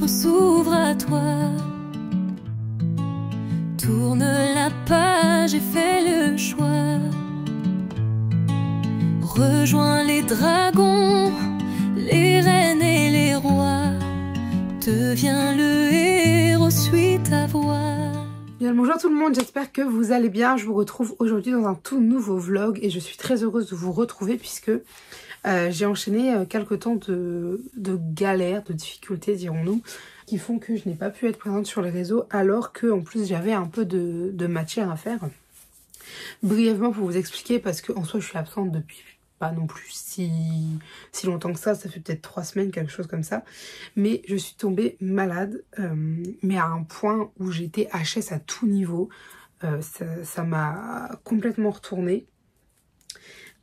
livre s'ouvre à toi. Tourne la page et fais le choix. Rejoins les dragons, les reines et les rois. Deviens le héros, suis ta voix. Bien, bonjour tout le monde, j'espère que vous allez bien. Je vous retrouve aujourd'hui dans un tout nouveau vlog et je suis très heureuse de vous retrouver puisque j'ai enchaîné quelques temps de galères, de difficultés dirons-nous, qui font que je n'ai pas pu être présente sur les réseaux alors que en plus j'avais un peu de matière à faire. Brièvement pour vous expliquer, parce qu'en soi je suis absente depuis pas non plus si longtemps que ça fait peut-être 3 semaines, quelque chose comme ça, mais je suis tombée malade, mais à un point où j'étais HS à tout niveau, ça m'a complètement retournée.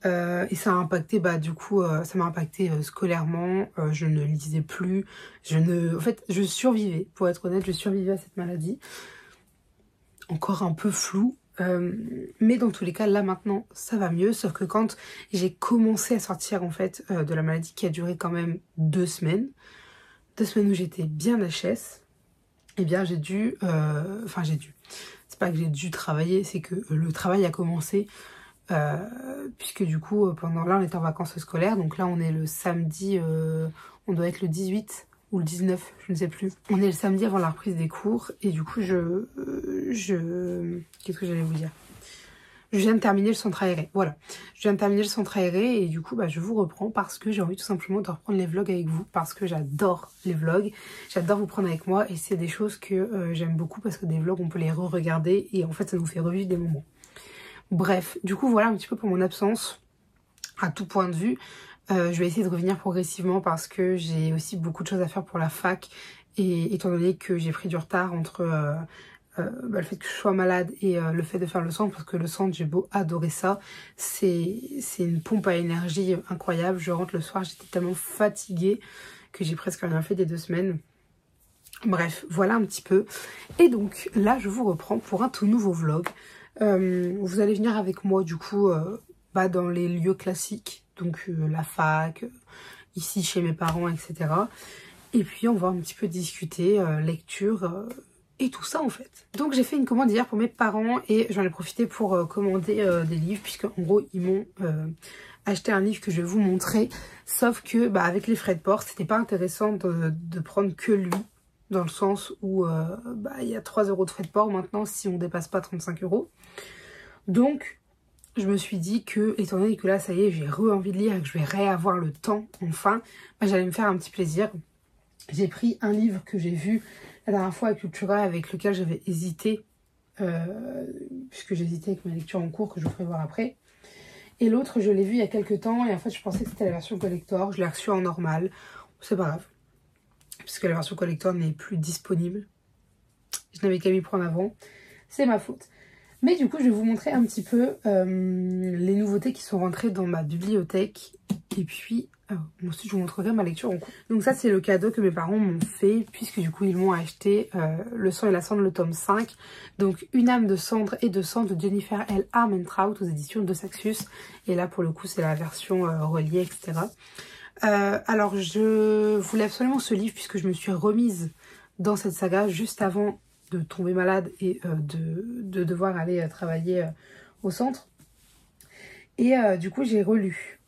Et ça a impacté, du coup, ça m'a impacté scolairement, je ne lisais plus, en fait, je survivais, pour être honnête, je survivais à cette maladie, encore un peu floue, mais dans tous les cas, là maintenant, ça va mieux, sauf que quand j'ai commencé à sortir, en fait, de la maladie qui a duré quand même 2 semaines où j'étais bien HS, eh bien j'ai dû, c'est pas que j'ai dû travailler, c'est que le travail a commencé, puisque du coup pendant là on était en vacances scolaires, donc là on est le samedi, on doit être le 18 ou le 19, je ne sais plus. On est le samedi avant la reprise des cours et du coup qu'est-ce que j'allais vous dire, je viens de terminer le centre aéré, voilà. Je viens de terminer le centre aéré et du coup je vous reprends parce que j'ai envie tout simplement de reprendre les vlogs avec vous, parce que j'adore les vlogs, j'adore vous prendre avec moi et c'est des choses que j'aime beaucoup parce que des vlogs on peut les re-regarder et en fait ça nous fait revivre des moments. Bref, du coup voilà un petit peu pour mon absence à tout point de vue. Je vais essayer de revenir progressivement parce que j'ai aussi beaucoup de choses à faire pour la fac et étant donné que j'ai pris du retard entre le fait que je sois malade et le fait de faire le centre, parce que le centre j'ai beau adorer ça, c'est une pompe à énergie incroyable. Je rentre le soir, j'étais tellement fatiguée que j'ai presque rien fait des 2 semaines. Bref, voilà un petit peu. Et donc là je vous reprends pour un tout nouveau vlog. Vous allez venir avec moi du coup dans les lieux classiques, donc la fac, ici chez mes parents, etc. Et puis on va un petit peu discuter lecture et tout ça en fait. Donc j'ai fait une commande hier pour mes parents et j'en ai profité pour commander des livres, puisque en gros ils m'ont acheté un livre que je vais vous montrer, sauf que avec les frais de port c'était pas intéressant de prendre que lui, dans le sens où il y a 3 € de frais de port maintenant si on dépasse pas 35 €. Donc je me suis dit que, étant donné que là ça y est j'ai envie de lire et que je vais réavoir le temps enfin, j'allais me faire un petit plaisir. J'ai pris un livre que j'ai vu la dernière fois à Cultura, avec lequel j'avais hésité, puisque j'hésitais avec ma lecture en cours que je vous ferai voir après. Et l'autre je l'ai vu il y a quelques temps et en fait je pensais que c'était la version collector, je l'ai reçu en normal, c'est pas grave, puisque la version collector n'est plus disponible. Je n'avais qu'à m'y prendre avant, c'est ma faute. Mais du coup je vais vous montrer un petit peu les nouveautés qui sont rentrées dans ma bibliothèque. Et puis ensuite je vous montrerai ma lecture en cours. Donc ça c'est le cadeau que mes parents m'ont fait, puisque du coup ils m'ont acheté Le sang et la cendre, le tome 5. Donc Une âme de cendre et de sang de Jennifer L. Armentrout aux éditions de Saxus. Et là pour le coup c'est la version reliée, etc. Alors je voulais absolument ce livre puisque je me suis remise dans cette saga juste avant de tomber malade et de devoir aller travailler au centre. Et du coup j'ai relu,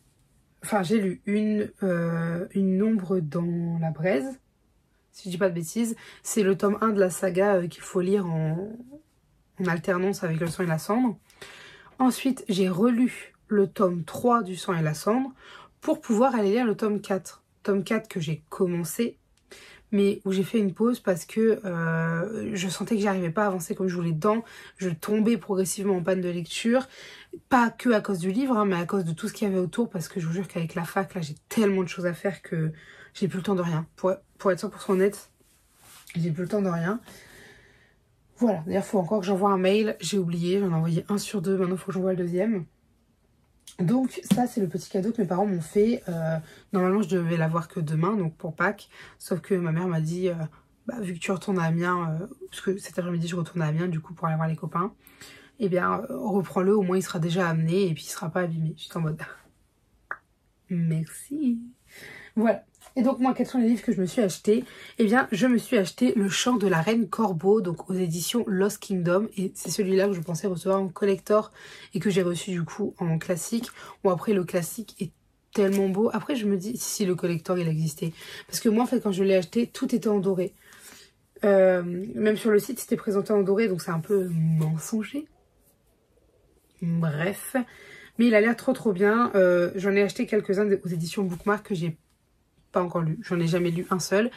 j'ai lu Une ombre dans la braise, si je dis pas de bêtises. C'est le tome 1 de la saga qu'il faut lire en alternance avec Le sang et la cendre. Ensuite j'ai relu le tome 3 du sang et la cendre pour pouvoir aller lire le tome 4. Tome 4 que j'ai commencé, mais où j'ai fait une pause parce que je sentais que j'arrivais pas à avancer comme je voulais dedans. Je tombais progressivement en panne de lecture, pas que à cause du livre, mais à cause de tout ce qu'il y avait autour, parce que je vous jure qu'avec la fac, là, j'ai tellement de choses à faire que j'ai plus le temps de rien. Pour être 100% honnête, j'ai plus le temps de rien. Voilà, d'ailleurs, il faut encore que j'envoie un mail, j'ai oublié, j'en ai envoyé 1 sur 2, maintenant il faut que j'envoie le 2e. Donc ça c'est le petit cadeau que mes parents m'ont fait. Normalement je devais l'avoir que demain, donc pour Pâques, sauf que ma mère m'a dit vu que tu retournes à Amiens, parce que cet après-midi je retourne à Amiens du coup pour aller voir les copains, et bien reprends-le, au moins il sera déjà amené et puis il sera pas abîmé. J'étais en mode merci. Voilà, Et donc moi, quels sont les livres que je me suis acheté? Eh bien, je me suis acheté Le Chant de la Reine Corbeau, donc aux éditions Lost Kingdom. Et c'est celui-là que je pensais recevoir en collector et que j'ai reçu du coup en classique. Bon, après, le classique est tellement beau. Après, je me dis si le collector, il existait. Parce que moi, en fait, quand je l'ai acheté, tout était en doré. Même sur le site, c'était présenté en doré, donc c'est un peu mensonger. Bref. Mais il a l'air trop bien. J'en ai acheté quelques-uns aux éditions Bookmark que j'ai pas encore lu. J'en ai jamais lu un seul.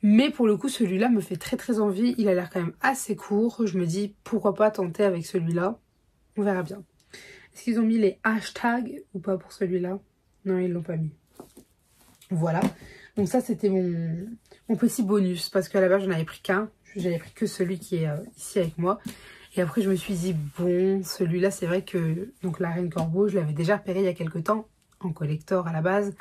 Mais pour le coup, celui-là me fait très envie. Il a l'air quand même assez court. Je me dis, pourquoi pas tenter avec celui-là. On verra bien. Est-ce qu'ils ont mis les hashtags ou pas pour celui-là? Non, ils l'ont pas mis. Voilà. Donc ça, c'était mon petit bonus. Parce qu'à la base, j'en avais pris qu'un. J'avais pris que celui qui est ici avec moi. Et après, je me suis dit, bon, celui-là, c'est vrai que... Donc, la Reine Corbeau, je l'avais déjà repéré il y a quelques temps. En collector à la base.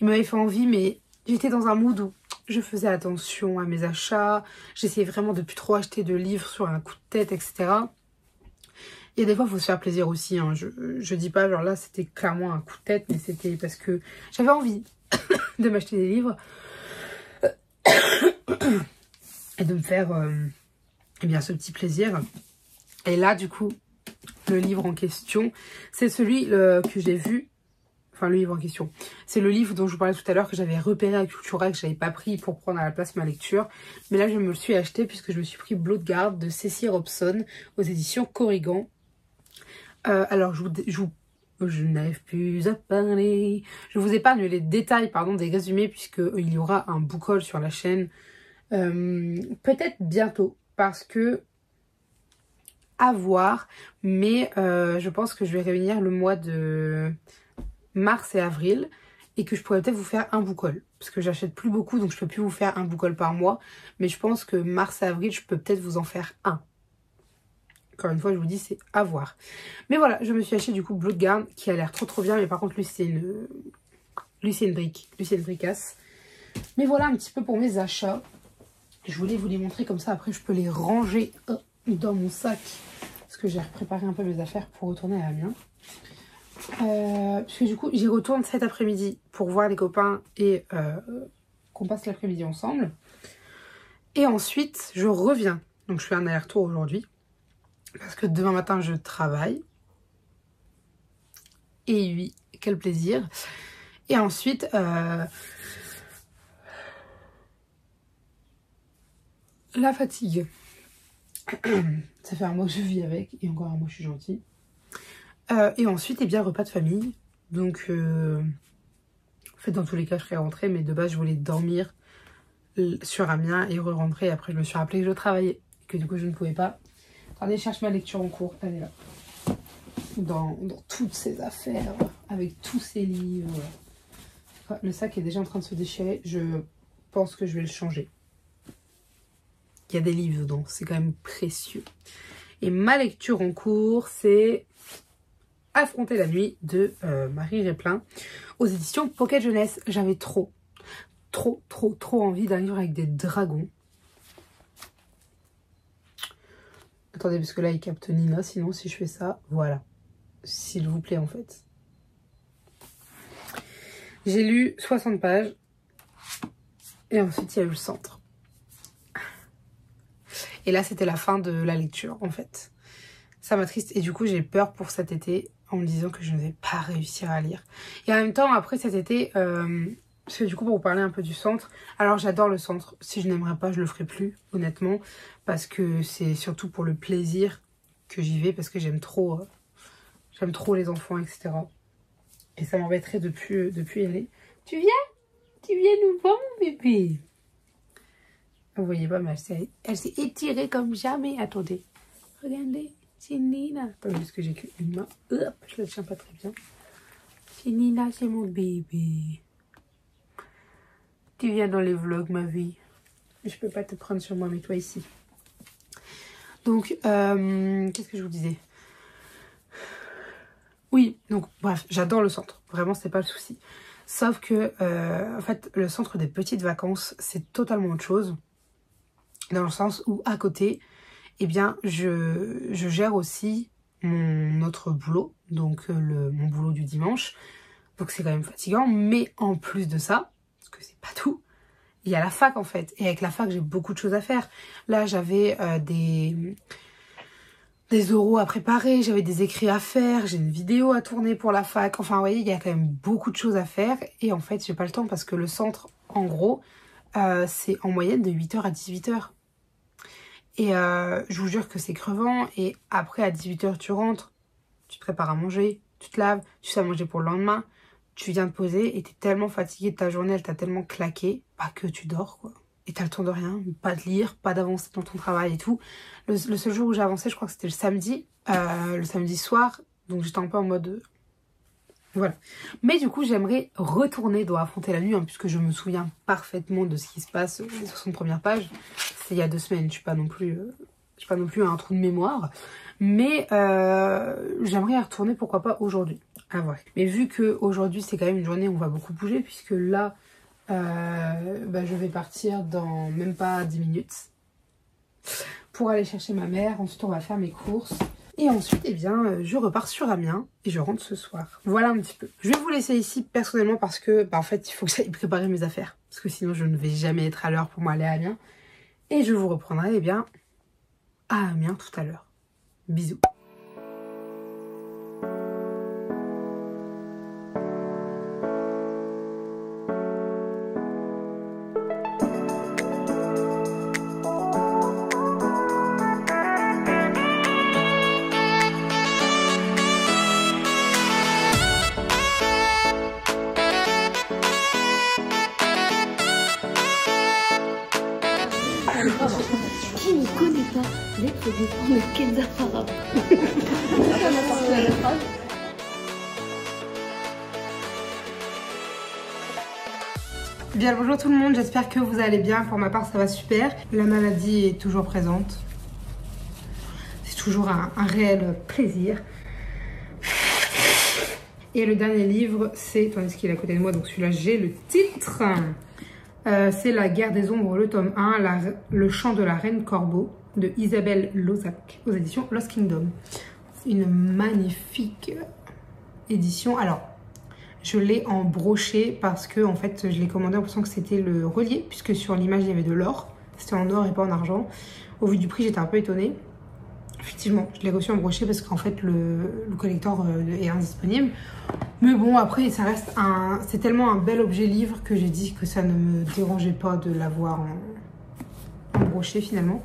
Il m'avait fait envie, mais j'étais dans un mood où je faisais attention à mes achats. J'essayais vraiment de plus trop acheter de livres sur un coup de tête, etc. Et des fois, il faut se faire plaisir aussi. Hein. Je dis pas, genre là, c'était clairement un coup de tête, mais c'était parce que j'avais envie de m'acheter des livres. Et de me faire eh bien, ce petit plaisir. Et là, du coup, le livre en question, c'est celui que j'ai vu. Enfin, le livre en question. C'est le livre dont je vous parlais tout à l'heure que j'avais repéré à Cultura, que j'avais pas pris pour prendre à la place ma lecture. Mais là, je me le suis acheté puisque je me suis pris Bloodguard de Cécile Robson aux éditions Corrigan. Alors, je n'arrive plus à parler. Je vous épargne les détails, pardon, des résumés puisqu'il y aura un book haul sur la chaîne. Peut-être bientôt parce que à voir. Mais je pense que je vais réunir le mois de... mars et avril et que je pourrais peut-être vous faire un book haul parce que j'achète plus beaucoup donc je peux plus vous faire un book haul par mois, mais je pense que mars et avril je peux peut-être vous en faire un. Encore une fois, je vous dis, c'est à voir. Mais voilà, je me suis acheté du coup Bloodguard qui a l'air trop bien, mais par contre lui c'est une bricasse. Mais voilà un petit peu pour mes achats. Je voulais vous les montrer comme ça, après je peux les ranger dans mon sac parce que j'ai préparé un peu mes affaires pour retourner à Amiens. Puisque du coup j'y retourne cet après-midi pour voir les copains et qu'on passe l'après-midi ensemble. Et ensuite je reviens. Donc je fais un aller-retour aujourd'hui. Parce que demain matin je travaille. Et oui, quel plaisir. Et ensuite la fatigue. Ça fait un mois que je vis avec. Et encore un mois je suis gentille. Et ensuite, eh bien, repas de famille. Donc, en fait, dans tous les cas, je serais rentrée. Mais de base, je voulais dormir sur Amiens et re-rentrer. Après, je me suis rappelé que je travaillais. Que du coup, je ne pouvais pas. Attendez, je cherche ma lecture en cours. Elle est là. Dans toutes ces affaires. Avec tous ces livres. Le sac est déjà en train de se déchirer. Je pense que je vais le changer. Il y a des livres dedans. C'est quand même précieux. Et ma lecture en cours, c'est... Affronter la nuit de Marie Réplin aux éditions Pocket Jeunesse. J'avais trop envie d'un livre avec des dragons. Attendez, parce que là il capte Nina, sinon si je fais ça, voilà. S'il vous plaît en fait. J'ai lu 60 pages et ensuite il y a eu le centre. Et là c'était la fin de la lecture en fait. Ça m'attriste et du coup j'ai peur pour cet été en me disant que je ne vais pas réussir à lire. Et en même temps après cet été, parce que du coup pour vous parler un peu du centre, alors j'adore le centre. Si je n'aimerais pas je le ferais plus honnêtement. Parce que c'est surtout pour le plaisir que j'y vais. Parce que j'aime trop les enfants etc. Et ça m'embêterait de plus y aller. Tu viens nous voir mon bébé. Vous voyez pas mais elle s'est étirée comme jamais. Attendez, regardez. C'est Nina. Attendez, parce que j'ai qu'une main. Hop, je la tiens pas très bien. C'est Nina, c'est mon bébé. Tu viens dans les vlogs, ma vie. Je peux pas te prendre sur moi, mais toi ici. Donc, qu'est-ce que je vous disais? Oui, donc bref, j'adore le centre. Vraiment, c'est pas le souci. Sauf que, en fait, le centre des petites vacances, c'est totalement autre chose. Dans le sens où, à côté... eh bien, je gère aussi mon autre boulot, donc mon boulot du dimanche. Donc c'est quand même fatigant, mais en plus de ça, que c'est pas tout. Il y a la fac en fait. Et avec la fac, j'ai beaucoup de choses à faire. Là, j'avais des oraux à préparer, j'avais des écrits à faire, j'ai une vidéo à tourner pour la fac. Enfin, vous voyez, il y a quand même beaucoup de choses à faire. Et en fait, j'ai pas le temps parce que le centre, en gros, c'est en moyenne de 8h à 18h. Et je vous jure que c'est crevant. Et après, à 18h, tu rentres, tu te prépares à manger, tu te laves, tu sais à manger pour le lendemain. Tu viens te poser et t'es tellement fatiguée de ta journée, elle t'a tellement claqué, que tu dors, quoi. Et t'as le temps de rien, pas de lire, pas d'avancer dans ton travail et tout. Le seul jour où j'ai avancé, je crois que c'était le samedi soir. Donc j'étais un peu en mode... voilà. Mais du coup, j'aimerais retourner dans Affronter la nuit, hein, puisque je me souviens parfaitement de ce qui se passe les 60 premières pages. C'était il y a 2 semaines, je suis pas non plus un trou de mémoire. Mais j'aimerais y retourner, pourquoi pas aujourd'hui. Ah ouais. Mais vu qu'aujourd'hui, c'est quand même une journée où on va beaucoup bouger, puisque là... je vais partir dans même pas 10 minutes pour aller chercher ma mère. Ensuite on va faire mes courses et ensuite je repars sur Amiens et je rentre ce soir. Voilà un petit peu. Je vais vous laisser ici personnellement parce que en fait il faut que j'aille préparer mes affaires parce que sinon je ne vais jamais être à l'heure pour moi aller à Amiens. Et je vous reprendrai à Amiens tout à l'heure. Bisous. Qui ne connaît pas l'être de Kenza Farah? Bien, bonjour tout le monde, j'espère que vous allez bien. Pour ma part, ça va super. La maladie est toujours présente. C'est toujours un réel plaisir. Et le dernier livre, c'est, tandis qu'il est à côté de moi, donc celui-là, j'ai le titre. C'est La guerre des ombres, le tome 1, le chant de la reine Corbeau, de Isabelle Lozac, aux éditions Lost Kingdom. Une magnifique édition. Alors, je l'ai en brochet parce que en fait, je l'ai commandé en pensant que c'était le relié, puisque sur l'image, il y avait de l'or. C'était en or et pas en argent. Au vu du prix, j'étais un peu étonnée. Effectivement, je l'ai reçu en brochet parce qu'en fait, le collector est indisponible. Mais bon, après, ça reste c'est tellement un bel objet livre que j'ai dit que ça ne me dérangeait pas de l'avoir en brochet finalement.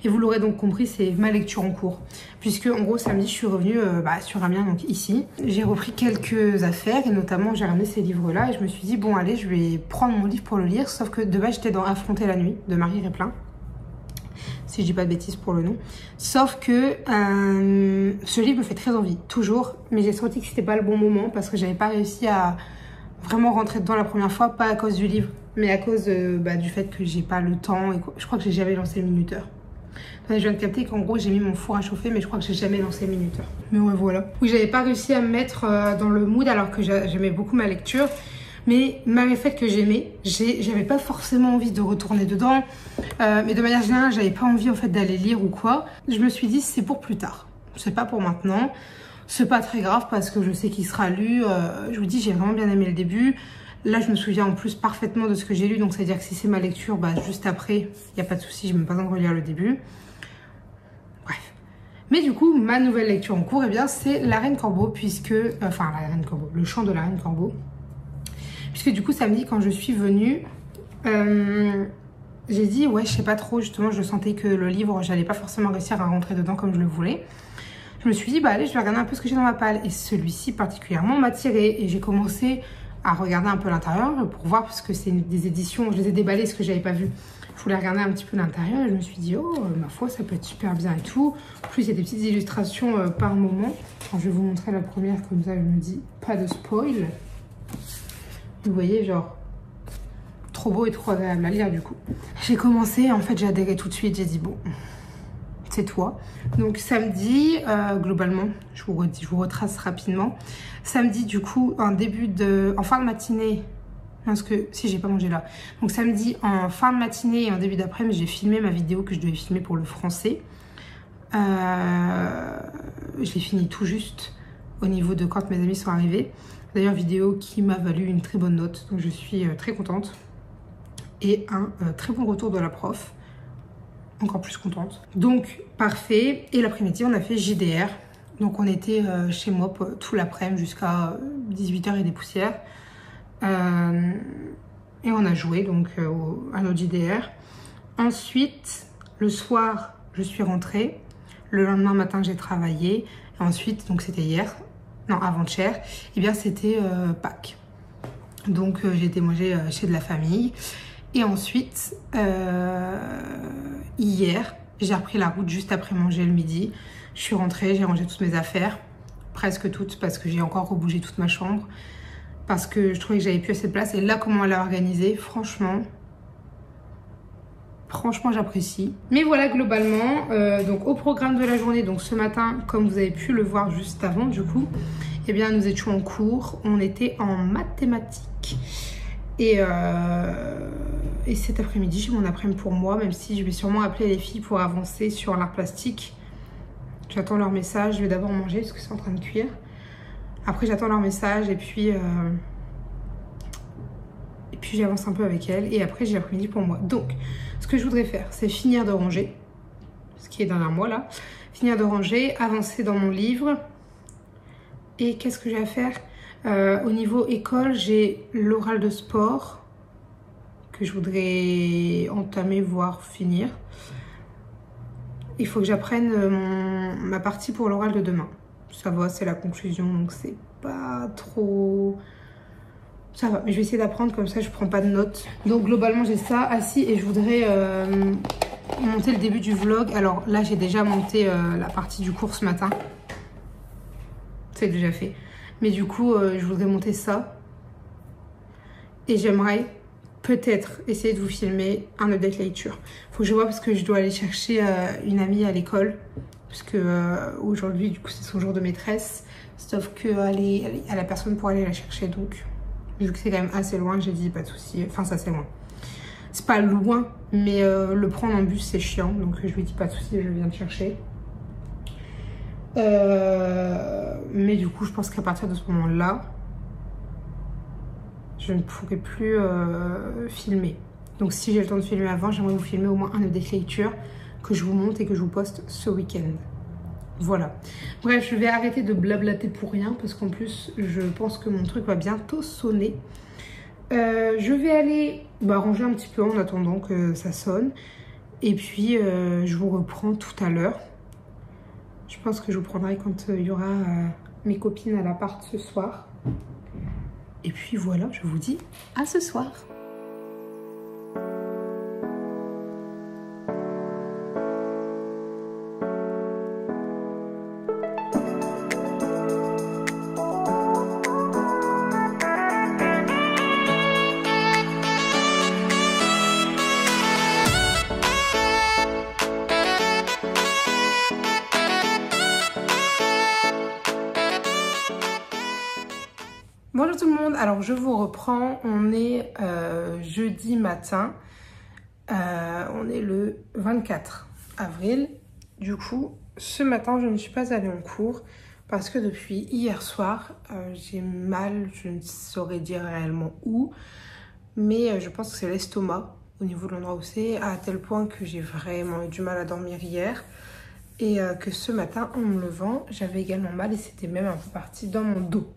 Et vous l'aurez donc compris, c'est ma lecture en cours. Puisque en gros, samedi, je suis revenue sur Amiens, donc ici. J'ai repris quelques affaires et notamment, j'ai ramené ces livres-là. Et je me suis dit, bon, allez, je vais prendre mon livre pour le lire. Sauf que de base, j'étais dans Affronter la nuit de Marie Réplin. Si je dis pas de bêtises pour le nom. Sauf que ce livre me fait très envie, toujours. Mais j'ai senti que c'était pas le bon moment parce que j'avais pas réussi à vraiment rentrer dedans la première fois. Pas à cause du livre, mais à cause du fait que j'ai pas le temps. Et je crois que j'ai jamais lancé le minuteur. Enfin, je viens de capter qu'en gros j'ai mis mon four à chauffer, mais je crois que j'ai jamais lancé le minuteur. Mais ouais, voilà. Oui, j'avais pas réussi à me mettre dans le mood alors que j'aimais beaucoup ma lecture. Mais malgré le fait que j'avais pas forcément envie de retourner dedans. Mais de manière générale, j'avais pas envie en fait d'aller lire ou quoi. Je me suis dit c'est pour plus tard. C'est pas pour maintenant. C'est pas très grave parce que je sais qu'il sera lu. Je vous dis, j'ai vraiment bien aimé le début. Là, je me souviens en plus parfaitement de ce que j'ai lu. Donc, c'est-à-dire que si c'est ma lecture, juste après, il n'y a pas de souci. Je ne vais pas encore lire le début. Bref. Mais du coup, ma nouvelle lecture en cours, c'est La Reine Corbeau, puisque... Enfin, La Reine Corbeau. Le chant de la Reine Corbeau. Puisque du coup, samedi, quand je suis venue, j'ai dit, ouais, je sais pas trop. Justement, je sentais que le livre, j'allais pas forcément réussir à rentrer dedans comme je le voulais. Je me suis dit, allez, je vais regarder un peu ce que j'ai dans ma palle. Et celui-ci, particulièrement, m'a tiré. Et j'ai commencé à regarder un peu l'intérieur pour voir, parce que c'est des éditions, je les ai déballées, ce que j'avais pas vu. Je voulais regarder un petit peu l'intérieur et je me suis dit, oh, ma foi, ça peut être super bien et tout. En plus, il y a des petites illustrations par moment. Alors, je vais vous montrer la première, comme ça, je me dis, pas de spoil. Vous voyez, genre, trop beau et trop agréable à lire, du coup. J'ai commencé, en fait, j'ai adhéré tout de suite. J'ai dit, bon, c'est toi. Donc, samedi, globalement, je vous retrace rapidement. Samedi, du coup, en fin de matinée, parce que si j'ai pas mangé là. Donc, samedi, en fin de matinée et en début d'après-midi, j'ai filmé ma vidéo que je devais filmer pour le français. Je l'ai fini tout juste au niveau de quand mes amis sont arrivés. D'ailleurs, vidéo qui m'a valu une très bonne note, donc je suis très contente. et un très bon retour de la prof. Encore plus contente. Donc parfait. Et l'après-midi on a fait JDR. Donc on était chez moi tout l'après-midi jusqu'à 18h et des poussières. Et on a joué donc à notre JDR. Ensuite le soir je suis rentrée. Le lendemain matin j'ai travaillé. Et ensuite donc c'était hier. Non avant-hier. Et bien c'était Pâques. Donc j'ai été manger chez de la famille. Et ensuite, hier, j'ai repris la route juste après manger le midi. Je suis rentrée, j'ai rangé toutes mes affaires. Presque toutes, parce que j'ai encore rebougé toute ma chambre. Parce que je trouvais que j'avais plus assez de place. Et là, comment elle a organisé, franchement, j'apprécie. Mais voilà, globalement, donc au programme de la journée, donc ce matin, comme vous avez pu le voir juste avant, du coup, eh bien, nous étions en cours. On était en mathématiques. Et cet après-midi, j'ai mon après-midi pour moi, même si je vais sûrement appeler les filles pour avancer sur l'art plastique. J'attends leur message, je vais d'abord manger parce que c'est en train de cuire. Après, j'attends leur message et puis j'avance un peu avec elles. Et après, j'ai l'après-midi pour moi. Donc, ce que je voudrais faire, c'est finir de ranger, ce qui est derrière moi là. Finir de ranger, avancer dans mon livre. Et qu'est-ce que j'ai à faire ? Au niveau école, j'ai l'oral de sport que je voudrais entamer, voire finir. Il faut que j'apprenne ma partie pour l'oral de demain. Ça va, c'est la conclusion, donc c'est pas trop... Ça va, mais je vais essayer d'apprendre, comme ça je prends pas de notes. Donc globalement j'ai ça assis et je voudrais monter le début du vlog. Alors là j'ai déjà monté la partie du cours ce matin. C'est déjà fait. Mais du coup, je voudrais monter ça. Et j'aimerais peut-être essayer de vous filmer un update lecture. Faut que je vois parce que je dois aller chercher une amie à l'école. Parce que aujourd'hui, du coup, c'est son jour de maîtresse. Sauf qu'elle a la personne pour aller la chercher. Donc, vu que c'est quand même assez loin, j'ai dit pas de souci. Enfin, ça c'est loin. C'est pas loin, mais le prendre en bus, c'est chiant. Donc, je lui dis pas de souci, je viens de chercher. Mais du coup je pense qu'à partir de ce moment là je ne pourrai plus filmer. Donc si j'ai le temps de filmer avant, j'aimerais vous filmer au moins un update lecture que je vous monte et que je vous poste ce week-end. Voilà, bref, je vais arrêter de blablater pour rien parce qu'en plus je pense que mon truc va bientôt sonner. Je vais aller ranger un petit peu en attendant que ça sonne. Et puis je vous reprends tout à l'heure. Je pense que je vous prendrai quand il y aura mes copines à l'appart ce soir. Et puis voilà, je vous dis à ce soir. Bonjour tout le monde, alors je vous reprends, on est jeudi matin, on est le 24 avril. Du coup, ce matin je ne suis pas allée en cours parce que depuis hier soir, j'ai mal, je ne saurais dire réellement où, mais je pense que c'est l'estomac au niveau de l'endroit où c'est, à tel point que j'ai vraiment eu du mal à dormir hier. Et que ce matin, en me levant, j'avais également mal et c'était même un peu parti dans mon dos.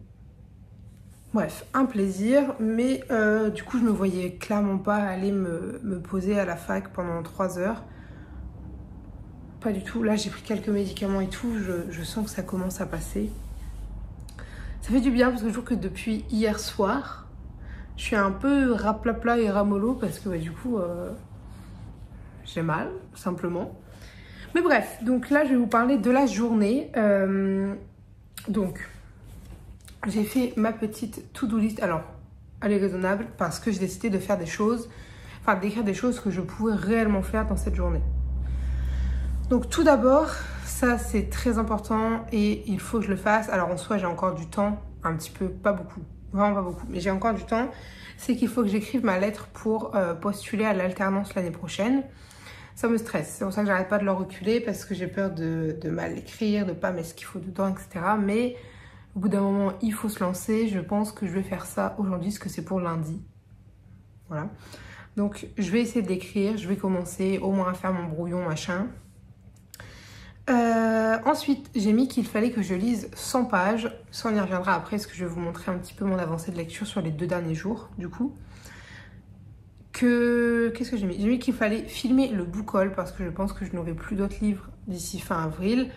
Bref, un plaisir, mais du coup je me voyais clairement pas aller me poser à la fac pendant 3 heures. Pas du tout, là j'ai pris quelques médicaments et tout, je sens que ça commence à passer. Ça fait du bien parce que je trouve que depuis hier soir, je suis un peu raplapla et ramollo parce que du coup j'ai mal, simplement. Mais bref, donc là je vais vous parler de la journée. Donc... j'ai fait ma petite to-do list. Alors, elle est raisonnable parce que j'ai décidé de faire des choses, enfin d'écrire des choses que je pouvais réellement faire dans cette journée. Donc tout d'abord, ça c'est très important et il faut que je le fasse. Alors en soi, j'ai encore du temps, un petit peu, pas beaucoup, vraiment pas beaucoup, mais j'ai encore du temps. C'est qu'il faut que j'écrive ma lettre pour postuler à l'alternance l'année prochaine. Ça me stresse, c'est pour ça que j'arrête pas de le reculer parce que j'ai peur de mal l'écrire, de pas mettre ce qu'il faut dedans, etc. Mais au bout d'un moment, il faut se lancer. Je pense que je vais faire ça aujourd'hui, parce que c'est pour lundi. Voilà. Donc je vais essayer d'écrire, je vais commencer au moins à faire mon brouillon machin. Ensuite j'ai mis qu'il fallait que je lise 100 pages, ça on y reviendra après parce que je vais vous montrer un petit peu mon avancée de lecture sur les 2 derniers jours du coup. Qu'est-ce que j'ai mis? J'ai mis qu'il fallait filmer le book haul parce que je pense que je n'aurai plus d'autres livres d'ici fin avril.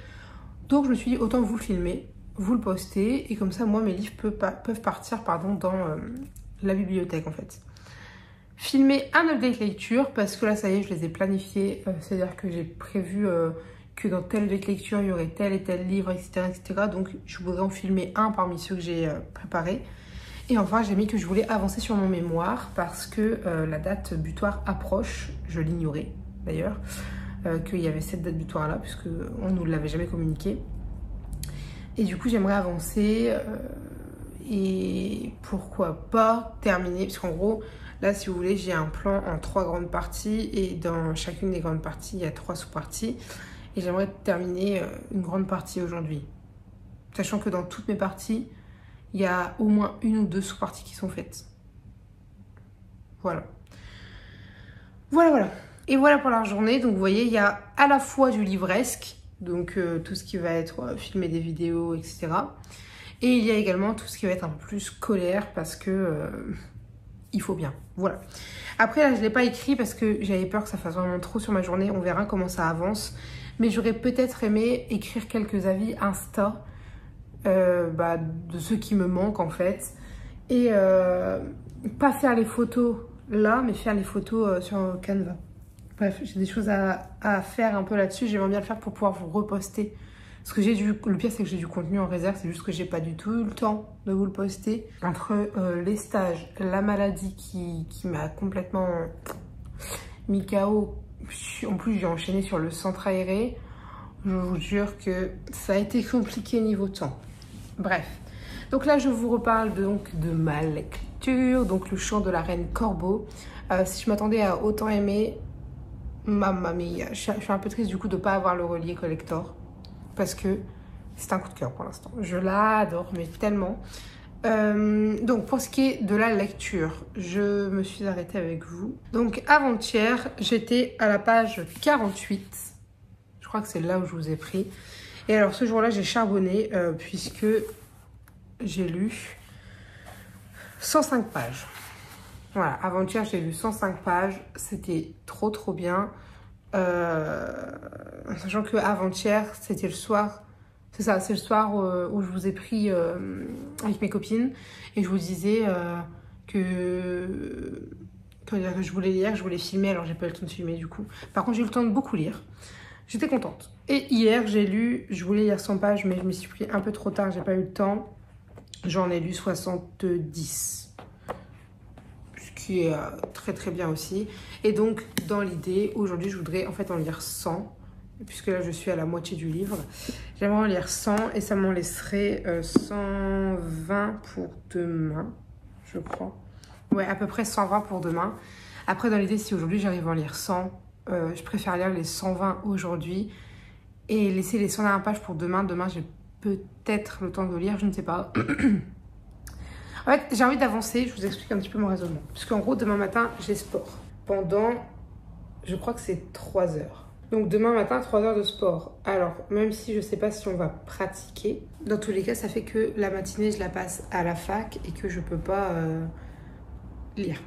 Donc je me suis dit autant vous le filmer, vous le postez et comme ça moi mes livres peuvent partir dans la bibliothèque en fait. Filmer un update lecture parce que là ça y est je les ai planifiés, c'est-à-dire que j'ai prévu que dans tel update lecture il y aurait tel et tel livre etc. Donc je voudrais en filmer un parmi ceux que j'ai préparés. Et enfin, j'ai mis que je voulais avancer sur mon mémoire parce que la date butoir approche. Je l'ignorais d'ailleurs, qu'il y avait cette date butoir là, puisqu'on ne nous l'avait jamais communiqué. Et du coup, j'aimerais avancer et pourquoi pas terminer. Parce qu'en gros, là, si vous voulez, j'ai un plan en 3 grandes parties et dans chacune des grandes parties, il y a 3 sous-parties. Et j'aimerais terminer une grande partie aujourd'hui. Sachant que dans toutes mes parties, il y a au moins 1 ou 2 sous-parties qui sont faites. Voilà. Voilà. Et voilà pour la journée. Donc vous voyez, il y a à la fois du livresque, donc tout ce qui va être filmer des vidéos, etc. Et il y a également tout ce qui va être un peu plus scolaire parce que il faut bien. Voilà. Après là, je ne l'ai pas écrit parce que j'avais peur que ça fasse vraiment trop sur ma journée. On verra comment ça avance. Mais j'aurais peut-être aimé écrire quelques avis Insta. De ceux qui me manquent en fait et pas faire les photos là mais faire les photos sur Canva. Bref, j'ai des choses à faire un peu là-dessus. J'aimerais bien le faire pour pouvoir vous reposter parce que le pire c'est que j'ai du contenu en réserve, c'est juste que j'ai pas du tout eu le temps de vous le poster entre les stages, la maladie qui m'a complètement mis KO. En plus j'ai enchaîné sur le centre aéré. Je vous jure que ça a été compliqué niveau temps. Bref, donc là je vous reparle donc de ma lecture, donc le chant de la reine Corbeau. Si je m'attendais à autant aimer, mamma mia, je suis un peu triste du coup de ne pas avoir le relié collector parce que c'est un coup de cœur pour l'instant. Je l'adore mais tellement. Donc pour ce qui est de la lecture, je me suis arrêtée avec vous. Donc avant-hier, j'étais à la page 48. Je crois que c'est là où je vous ai pris. Et alors ce jour-là, j'ai charbonné puisque j'ai lu 105 pages. Voilà, avant-hier, j'ai lu 105 pages. C'était trop bien. Sachant que avant-hier, c'était le soir. C'est ça, c'est le soir où je vous ai pris avec mes copines. Et je vous disais que je voulais lire, je voulais filmer. Alors j'ai pas eu le temps de filmer du coup. Par contre, j'ai eu le temps de beaucoup lire. J'étais contente. Et hier, j'ai lu, je voulais lire 100 pages, mais je me suis pris un peu trop tard, j'ai pas eu le temps. J'en ai lu 70. Ce qui est très bien aussi. Et donc, dans l'idée, aujourd'hui, je voudrais en fait en lire 100. Puisque là, je suis à la moitié du livre. J'aimerais en lire 100 et ça m'en laisserait 120 pour demain, je crois. Ouais, à peu près 120 pour demain. Après, dans l'idée, si aujourd'hui, j'arrive à en lire 100... je préfère lire les 120 aujourd'hui et laisser les 101 pages pour demain. Demain, j'ai peut-être le temps de lire, je ne sais pas. En fait, j'ai envie d'avancer. Je vous explique un petit peu mon raisonnement. Parce qu'en gros, demain matin, j'ai sport. Pendant, je crois que c'est 3 heures. Donc demain matin, 3 heures de sport. Alors, même si je ne sais pas si on va pratiquer, dans tous les cas, ça fait que la matinée, je la passe à la fac et que je ne peux pas lire.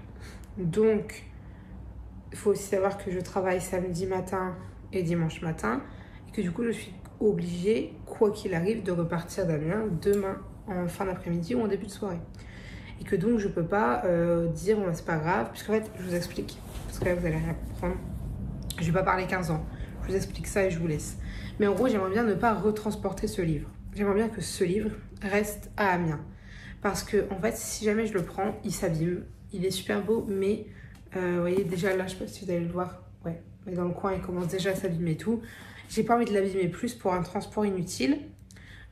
Donc... il faut aussi savoir que je travaille samedi matin et dimanche matin et que du coup je suis obligée, quoi qu'il arrive, de repartir d'Amiens demain en fin d'après-midi ou en début de soirée. Et que donc je peux pas dire bon, c'est pas grave, puisqu'en fait je vous explique, parce que là vous allez rien comprendre. Je vais pas parler 15 ans, je vous explique ça et je vous laisse. Mais en gros j'aimerais bien ne pas retransporter ce livre. J'aimerais bien que ce livre reste à Amiens. Parce que en fait si jamais je le prends, il s'abîme, il est super beau mais... vous voyez déjà là, je sais pas si vous allez le voir, ouais, mais dans le coin il commence déjà à s'abîmer et tout. J'ai pas envie de l'abîmer plus pour un transport inutile.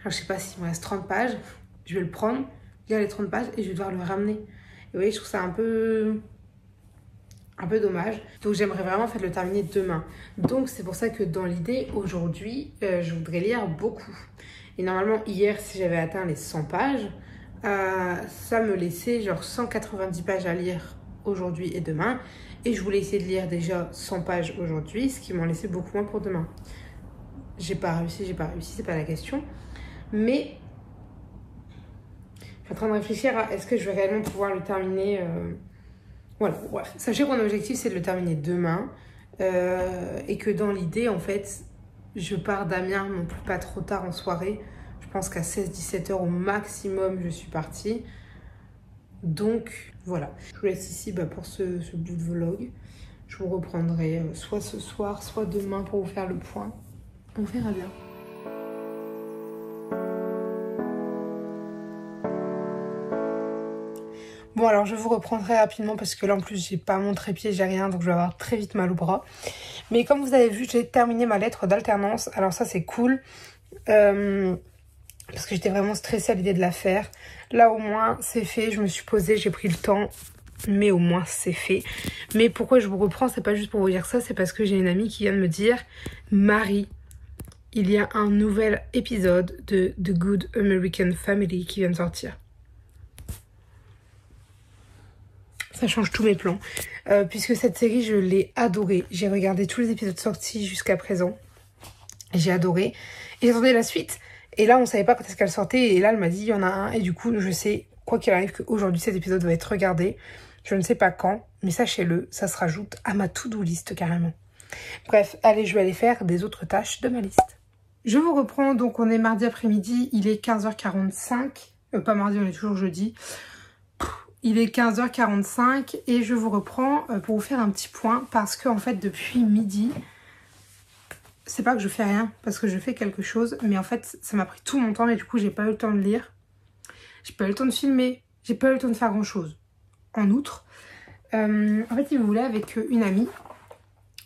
Alors je sais pas s'il me reste 30 pages, je vais le prendre, lire les 30 pages et je vais devoir le ramener. Et vous voyez, je trouve ça un peu dommage. Donc j'aimerais vraiment en fait le terminer demain. Donc c'est pour ça que dans l'idée, aujourd'hui, je voudrais lire beaucoup. Et normalement hier, si j'avais atteint les 100 pages, ça me laissait genre 190 pages à lire aujourd'hui et demain Et je voulais essayer de lire déjà 100 pages aujourd'hui, ce qui m'en laissait beaucoup moins pour demain. J'ai pas réussi, c'est pas la question. Mais je suis en train de réfléchir à est-ce que je vais réellement pouvoir le terminer. Voilà, bref. Sachez que mon objectif, c'est de le terminer demain. Et que dans l'idée, en fait, je pars d'Amiens non plus pas trop tard en soirée. Je pense qu'à 16-17 heures au maximum, je suis partie. Donc, voilà. Je vous laisse ici pour ce bout de vlog. Je vous reprendrai soit ce soir, soit demain pour vous faire le point. On verra bien. Bon, alors je vous reprends très rapidement parce que là en plus j'ai pas mon trépied, j'ai rien, donc je vais avoir très vite mal au bras. Mais comme vous avez vu, j'ai terminé ma lettre d'alternance. Alors ça c'est cool parce que j'étais vraiment stressée à l'idée de la faire. Là au moins c'est fait, je me suis posée, j'ai pris le temps, mais au moins c'est fait. Mais pourquoi je vous reprends, c'est pas juste pour vous dire ça, c'est parce que j'ai une amie qui vient de me dire « Marie, il y a un nouvel épisode de The Good American Family qui vient de sortir. » Ça change tous mes plans. Puisque cette série, je l'ai adorée. J'ai regardé tous les épisodes sortis jusqu'à présent. J'ai adoré. Et j'attendais la suite. Et là, on savait pas quand est-ce qu'elle sortait. Et là, elle m'a dit, il y en a un. Et du coup, je sais, quoi qu'il arrive, qu'aujourd'hui, cet épisode va être regardé. Je ne sais pas quand. Mais sachez-le, ça se rajoute à ma to-do list carrément. Bref, allez, je vais aller faire des autres tâches de ma liste. Je vous reprends. Donc, on est mardi après-midi. Il est 15h45. Pas mardi, on est toujours jeudi. Il est 15h45 et je vous reprends pour vous faire un petit point parce que en fait depuis midi, c'est pas que je fais rien parce que je fais quelque chose, mais en fait ça m'a pris tout mon temps et du coup j'ai pas eu le temps de lire, j'ai pas eu le temps de filmer, j'ai pas eu le temps de faire grand chose. En outre, en fait si vous voulez avec une amie,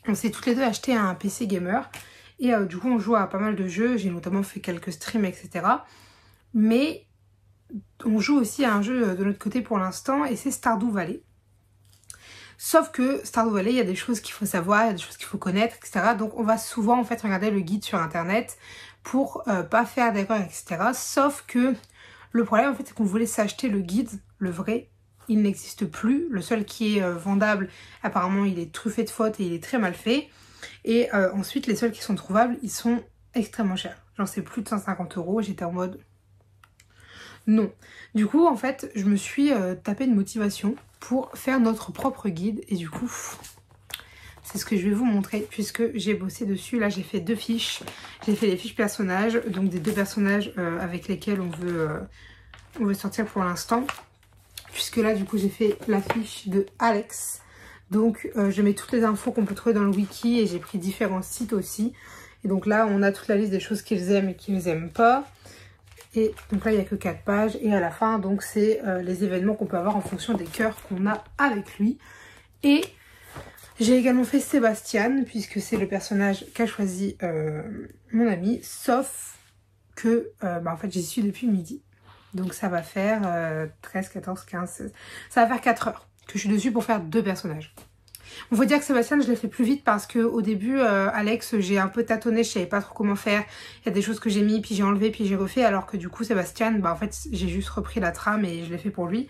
on s'est toutes les deux acheté un PC gamer et du coup on joue à pas mal de jeux, j'ai notamment fait quelques streams etc. Mais on joue aussi à un jeu de notre côté pour l'instant et c'est Stardew Valley. Sauf que Stardew Valley, il y a des choses qu'il faut savoir, il y a des choses qu'il faut connaître, etc. Donc on va souvent en fait regarder le guide sur internet pour pas faire d'erreurs, etc. Sauf que le problème en fait c'est qu'on voulait s'acheter le guide, le vrai. Il n'existe plus. Le seul qui est vendable, apparemment il est truffé de fautes et il est très mal fait. Et ensuite les seuls qui sont trouvables, ils sont extrêmement chers. Genre c'est plus de 150 €. J'étais en mode... non. Du coup, en fait, je me suis tapé une motivation pour faire notre propre guide. Et du coup, c'est ce que je vais vous montrer puisque j'ai bossé dessus. Là, j'ai fait 2 fiches. J'ai fait les fiches personnages, donc des 2 personnages avec lesquels on veut sortir pour l'instant. Puisque là, du coup, j'ai fait la fiche de Alex. Donc, je mets toutes les infos qu'on peut trouver dans le wiki et j'ai pris différents sites aussi. Et donc là, on a toute la liste des choses qu'ils aiment et qu'ils n'aiment pas. Et donc là, il n'y a que 4 pages. Et à la fin, donc c'est les événements qu'on peut avoir en fonction des cœurs qu'on a avec lui. Et j'ai également fait Sébastien, puisque c'est le personnage qu'a choisi mon ami. Sauf que, en fait, j'y suis depuis midi. Donc ça va faire 13, 14, 15, 16. Ça va faire 4 heures que je suis dessus pour faire 2 personnages. On va dire que Sébastien, je l'ai fait plus vite parce que au début, Alex, j'ai un peu tâtonné, je savais pas trop comment faire. Il y a des choses que j'ai mis, puis j'ai enlevé, puis j'ai refait. Alors que du coup, Sébastien, en fait, j'ai juste repris la trame et je l'ai fait pour lui.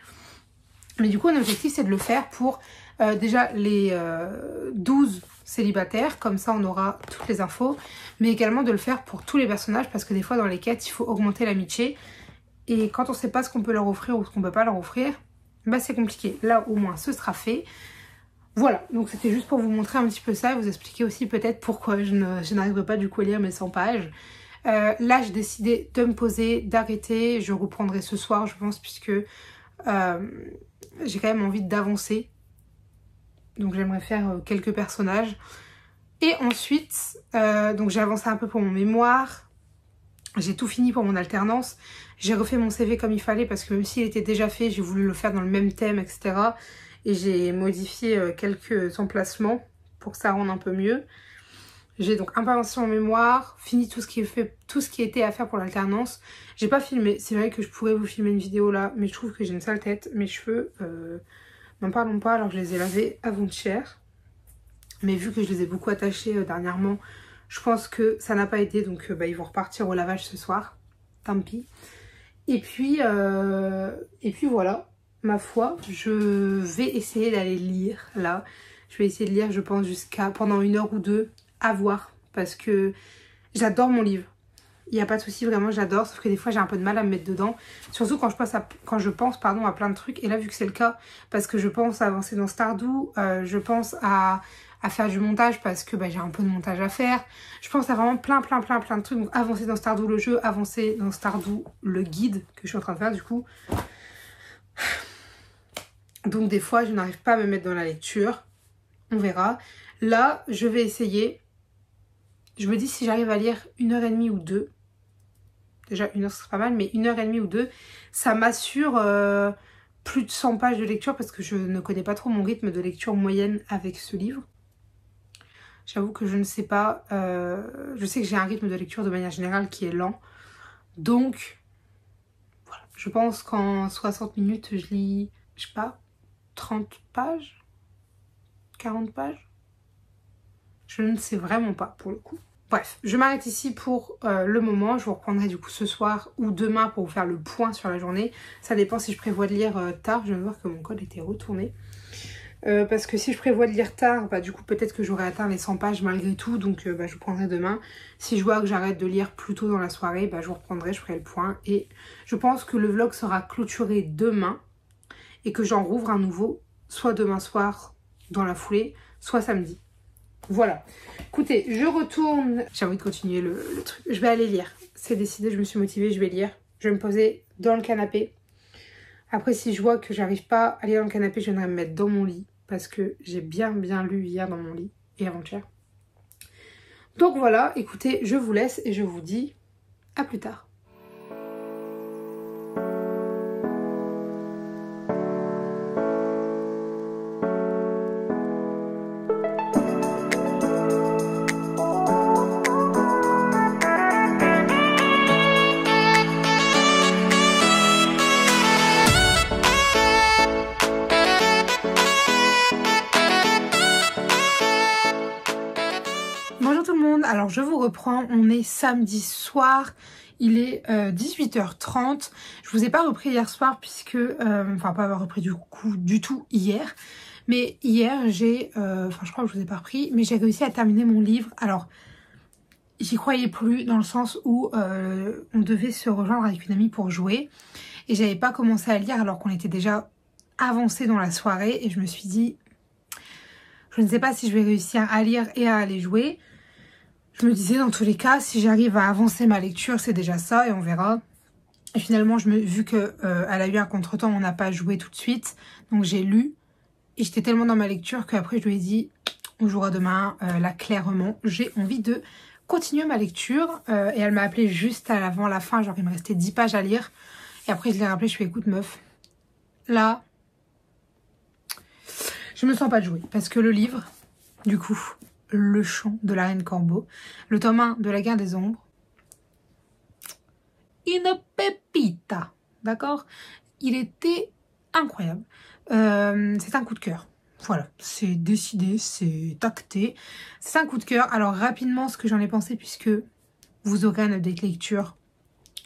Mais du coup, mon objectif, c'est de le faire pour déjà les 12 célibataires. Comme ça, on aura toutes les infos. Mais également de le faire pour tous les personnages parce que des fois, dans les quêtes, il faut augmenter l'amitié. Et quand on sait pas ce qu'on peut leur offrir ou ce qu'on peut pas leur offrir, bah c'est compliqué. Là, au moins, ce sera fait. Voilà, donc c'était juste pour vous montrer un petit peu ça et vous expliquer aussi peut-être pourquoi je n'arriverai pas du coup à lire mes 100 pages. Là, j'ai décidé de me poser, d'arrêter. Je reprendrai ce soir, je pense, puisque j'ai quand même envie d'avancer. Donc j'aimerais faire quelques personnages. Et ensuite, donc j'ai avancé un peu pour mon mémoire. J'ai tout fini pour mon alternance. J'ai refait mon CV comme il fallait parce que même s'il était déjà fait, j'ai voulu le faire dans le même thème, etc. Et j'ai modifié quelques emplacements pour que ça rende un peu mieux. J'ai donc un peu avancé en mémoire, fini tout ce qui était à faire pour l'alternance. J'ai pas filmé, c'est vrai que je pourrais vous filmer une vidéo là, mais je trouve que j'ai une sale tête. Mes cheveux, n'en parlons pas alors que je les ai lavés avant-hier. Mais vu que je les ai beaucoup attachés dernièrement, je pense que ça n'a pas été, donc ils vont repartir au lavage ce soir. Tant pis. Et puis voilà. Ma foi, je vais essayer d'aller lire là. Je vais essayer de lire, je pense, jusqu'à pendant 1 heure ou 2, à voir. Parce que j'adore mon livre. Il n'y a pas de souci, vraiment, j'adore. Sauf que des fois, j'ai un peu de mal à me mettre dedans. Surtout quand je pense à plein de trucs. Et là, vu que c'est le cas, parce que je pense à avancer dans Stardew, je pense à faire du montage parce que j'ai un peu de montage à faire. Je pense à vraiment plein de trucs. Donc, avancer dans Stardew le jeu, avancer dans Stardew le guide que je suis en train de faire, du coup. Donc, des fois, je n'arrive pas à me mettre dans la lecture. On verra. Là, je vais essayer. Je me dis si j'arrive à lire 1h30 ou 2. Déjà 1 heure ce serait pas mal, mais 1h30 ou 2, ça m'assure plus de 100 pages de lecture parce que je ne connais pas trop mon rythme de lecture moyenne avec ce livre. J'avoue que je ne sais pas. Je sais que j'ai un rythme de lecture de manière générale qui est lent. Donc, voilà. Je pense qu'en 60 minutes, je lis, je sais pas, 30 pages 40 pages. Je ne sais vraiment pas pour le coup. Bref, je m'arrête ici pour le moment. Je vous reprendrai du coup ce soir ou demain pour vous faire le point sur la journée. Ça dépend si je prévois de lire tard. Je viens de voir que mon code était retourné. Parce que si je prévois de lire tard, du coup peut-être que j'aurai atteint les 100 pages malgré tout. Donc je vous prendrai demain. Si je vois que j'arrête de lire plus tôt dans la soirée, je vous reprendrai, je ferai le point. Et je pense que le vlog sera clôturé demain. Et que j'en rouvre un nouveau, soit demain soir dans la foulée, soit samedi. Voilà. Écoutez, je retourne. J'ai envie de continuer le truc. Je vais aller lire. C'est décidé, je me suis motivée, je vais lire. Je vais me poser dans le canapé. Après, si je vois que j'arrive pas à lire dans le canapé, je viendrai me mettre dans mon lit. Parce que j'ai bien lu hier dans mon lit. Et avant-hier. Donc voilà, écoutez, je vous laisse et je vous dis à plus tard. Bonjour tout le monde, alors je vous reprends, on est samedi soir, il est 18h30, je vous ai pas repris hier soir puisque, enfin pas repris du tout hier, mais hier j'ai, je crois que je vous ai pas repris, mais j'ai réussi à terminer mon livre. Alors j'y croyais plus dans le sens où on devait se rejoindre avec une amie pour jouer et j'avais pas commencé à lire alors qu'on était déjà avancé dans la soirée et je me suis dit je ne sais pas si je vais réussir à lire et à aller jouer. Je me disais dans tous les cas, si j'arrive à avancer ma lecture, c'est déjà ça et on verra. Et finalement, vu qu'elle a eu un contretemps, on n'a pas joué tout de suite. Donc j'ai lu et j'étais tellement dans ma lecture qu'après je lui ai dit, on jouera demain, là clairement, j'ai envie de continuer ma lecture. Et elle m'a appelé juste avant la fin, genre il me restait 10 pages à lire. Et après je l'ai rappelé, je fais écoute meuf, là, je me sens pas de jouer. Parce que le livre, du coup... Le chant de la reine Corbeau, le tome 1 de la guerre des ombres. Une pépita, d'accord? Il était incroyable. C'est un coup de cœur. Voilà, c'est décidé, c'est acté. C'est un coup de cœur. Alors rapidement, ce que j'en ai pensé, puisque vous aurez un update lecture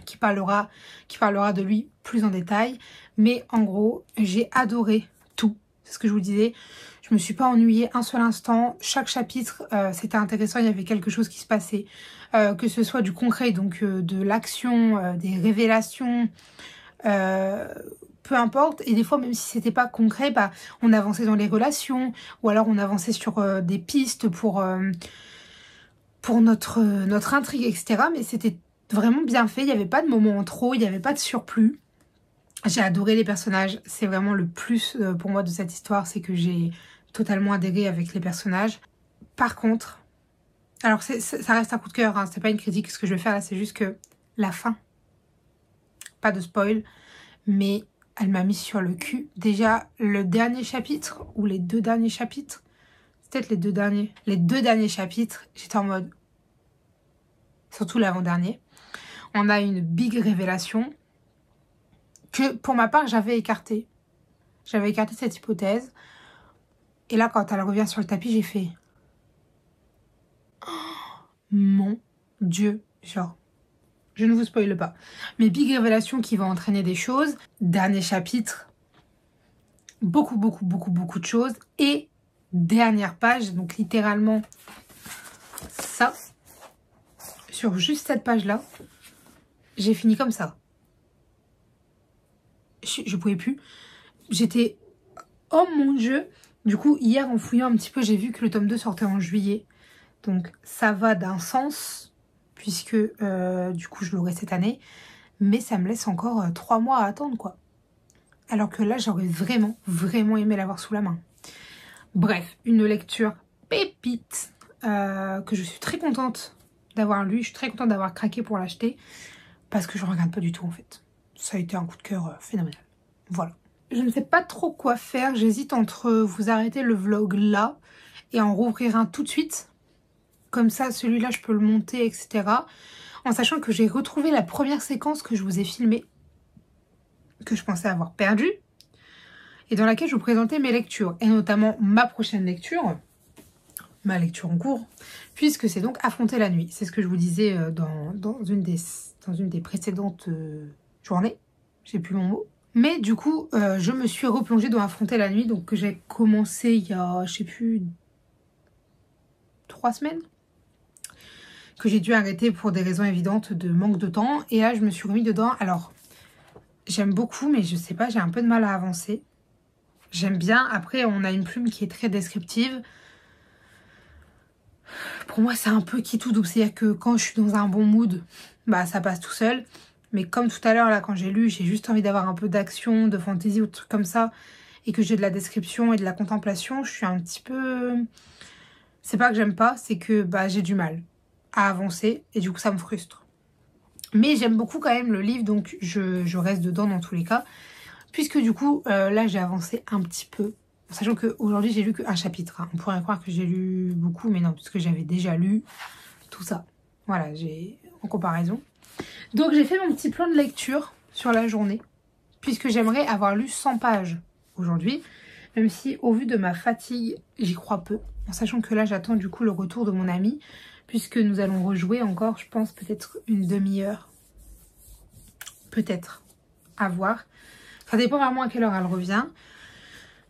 qui parlera de lui plus en détail. Mais en gros, j'ai adoré tout. C'est ce que je vous disais. Je me suis pas ennuyée un seul instant. Chaque chapitre, c'était intéressant. Il y avait quelque chose qui se passait. Que ce soit du concret, donc de l'action, des révélations, peu importe. Et des fois, même si c'était pas concret, on avançait dans les relations. Ou alors on avançait sur des pistes pour notre intrigue, etc. Mais c'était vraiment bien fait. Il n'y avait pas de moment en trop. Il n'y avait pas de surplus. J'ai adoré les personnages. C'est vraiment le plus pour moi de cette histoire. C'est que j'ai... totalement adhéré avec les personnages. Par contre, alors ça reste un coup de cœur, hein, c'est pas une critique ce que je vais faire là, c'est juste que la fin, pas de spoil, mais elle m'a mis sur le cul. Déjà le dernier chapitre, ou les 2 derniers chapitres, c'est peut-être les 2 derniers. Les 2 derniers chapitres, j'étais en mode, surtout l'avant-dernier, on a une big révélation que pour ma part j'avais écartée. J'avais écarté cette hypothèse. Et là, quand elle revient sur le tapis, j'ai fait... Oh, mon Dieu, genre... Je ne vous spoile pas. Mais big révélation qui va entraîner des choses. Dernier chapitre. Beaucoup de choses. Et dernière page, donc littéralement ça. Sur juste cette page-là, j'ai fini comme ça. Je pouvais plus. J'étais... Oh mon Dieu! Du coup, hier, en fouillant un petit peu, j'ai vu que le tome 2 sortait en juillet. Donc, ça va d'un sens, puisque du coup, je l'aurai cette année. Mais ça me laisse encore 3 mois à attendre, quoi. Alors que là, j'aurais vraiment, vraiment aimé l'avoir sous la main. Bref, une lecture pépite que je suis très contente d'avoir lu. Je suis très contente d'avoir craqué pour l'acheter parce que je ne regarde pas du tout, en fait. Ça a été un coup de cœur phénoménal. Voilà. Je ne sais pas trop quoi faire. J'hésite entre vous arrêter le vlog là et en rouvrir un tout de suite. Comme ça, celui-là, je peux le monter, etc. En sachant que j'ai retrouvé la première séquence que je vous ai filmée, que je pensais avoir perdue, et dans laquelle je vous présentais mes lectures, et notamment ma prochaine lecture, ma lecture en cours, puisque c'est donc Affronter la nuit. C'est ce que je vous disais dans une des précédentes journées. J'ai plus mon mot. Mais du coup, je me suis replongée dans Affronter la nuit, donc que j'ai commencé il y a, je sais plus, 3 semaines, que j'ai dû arrêter pour des raisons évidentes de manque de temps. Et là, je me suis remis dedans. Alors, j'aime beaucoup, mais je sais pas, j'ai un peu de mal à avancer. J'aime bien. Après, on a une plume qui est très descriptive. Pour moi, c'est un peu qui tout double. C'est-à-dire que quand je suis dans un bon mood, bah ça passe tout seul. Mais comme tout à l'heure, là, quand j'ai lu, j'ai juste envie d'avoir un peu d'action, de fantaisie ou de trucs comme ça. Et que j'ai de la description et de la contemplation, je suis un petit peu... C'est pas que j'aime pas, c'est que bah, j'ai du mal à avancer. Et du coup, ça me frustre. Mais j'aime beaucoup quand même le livre, donc je reste dedans dans tous les cas. Puisque du coup, là, j'ai avancé un petit peu. Sachant qu'aujourd'hui, j'ai lu qu'un chapitre. Hein. On pourrait croire que j'ai lu beaucoup, mais non, puisque j'avais déjà lu tout ça. Voilà, j'ai en comparaison. Donc, j'ai fait mon petit plan de lecture sur la journée. Puisque j'aimerais avoir lu 100 pages aujourd'hui. Même si, au vu de ma fatigue, j'y crois peu. En sachant que là, j'attends du coup le retour de mon amie. Puisque nous allons rejouer encore, je pense, peut-être une demi-heure. Peut-être. À voir. Ça dépend vraiment à quelle heure elle revient.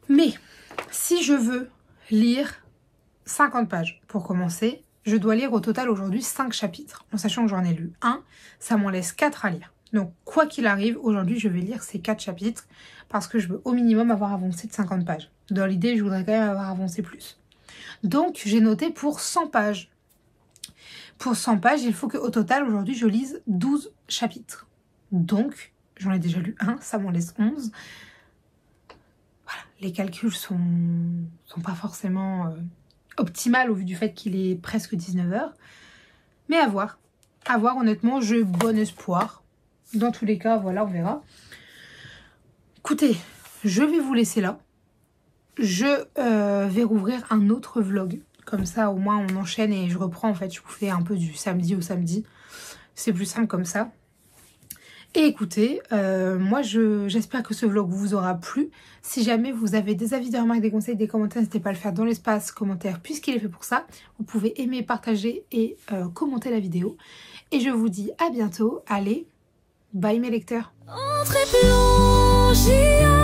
Mais si je veux lire 50 pages pour commencer, je dois lire au total aujourd'hui 5 chapitres. En sachant que j'en ai lu 1, ça m'en laisse 4 à lire. Donc quoi qu'il arrive, aujourd'hui je vais lire ces 4 chapitres parce que je veux au minimum avoir avancé de 50 pages. Dans l'idée, je voudrais quand même avoir avancé plus. Donc j'ai noté pour 100 pages. Pour 100 pages, il faut qu'au total aujourd'hui je lise 12 chapitres. Donc j'en ai déjà lu 1, ça m'en laisse 11. Voilà, les calculs sont pas forcément optimales au vu du fait qu'il est presque 19 h. Mais à voir. À voir, honnêtement, j'ai bon espoir. Dans tous les cas, voilà, on verra. Écoutez, je vais vous laisser là. Je vais rouvrir un autre vlog. Comme ça, au moins, on enchaîne et je reprends. En fait, je vous fais un peu du samedi au samedi. C'est plus simple comme ça. Et écoutez, moi j'espère que ce vlog vous aura plu. Si jamais vous avez des avis, des remarques, des conseils, des commentaires, n'hésitez pas à le faire dans l'espace commentaire puisqu'il est fait pour ça. Vous pouvez aimer, partager et commenter la vidéo. Et je vous dis à bientôt. Allez, bye mes lecteurs. Entrez plongez